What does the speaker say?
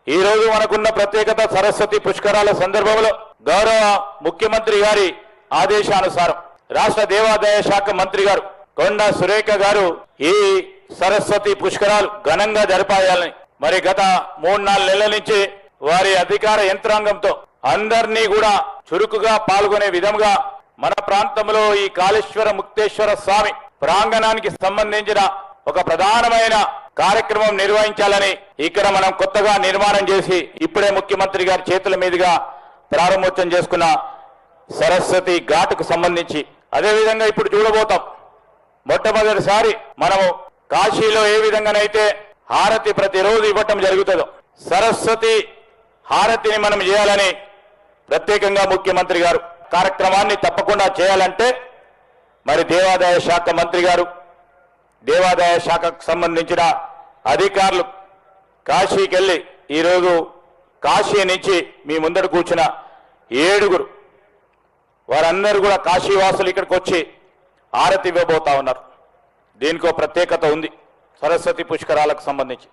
ఈ రోజు మనకున్న ప్రత్యేకత సరస్వతి పుష్కరాల సందర్భంలో గౌరవ ముఖ్యమంత్రి గారి ఆదేశానుసారం రాష్ట్ర దేవాదాయ శాఖ మంత్రి గారు కొండా సురేఖ గారు ఈ సరస్వతి పుష్కరాలు ఘనంగా జరపాలని మరి గత 3-4 నెలల నుంచి వారి అధికార యంత్రాంగంతో అందరినీ కూడా చురుకుగా పాల్గొనే విధంగా మన ప్రాంతంలో ఈ కాళేశ్వర ముక్తేశ్వర స్వామి ప్రాంగణానికి సంబంధించిన ఒక ప్రధానమైన కార్యక్రమం నిర్వహించాలని ఇక్కడ మనం కొత్తగా నిర్మాణం చేసి ఇప్పుడే ముఖ్యమంత్రి గారి చేతుల మీదుగా ప్రారంభోత్సవం చేసుకున్న సరస్వతి ఘాటుకు సంబంధించి అదేవిధంగా ఇప్పుడు చూడబోతాం. మొట్టమొదటిసారి మనము కాశీలో ఏ విధంగానైతే హారతి ప్రతిరోజు ఇవ్వటం జరుగుతుందో సరస్వతి హారతిని మనం చేయాలని ప్రత్యేకంగా ముఖ్యమంత్రి గారు కార్యక్రమాన్ని తప్పకుండా చేయాలంటే మరి దేవాదాయ శాఖ మంత్రి గారు దేవాదాయ శాఖకు సంబంధించిన అధికారులు కాశీకి వెళ్ళి ఈరోజు కాశీ నుంచి మీ ముందర కూర్చున్న 7 వారందరూ కూడా కాశీవాసులు ఇక్కడికి వచ్చి హారతి ఇవ్వబోతా ఉన్నారు. దీనికో ప్రత్యేకత ఉంది సరస్వతి పుష్కరాలకు సంబంధించి.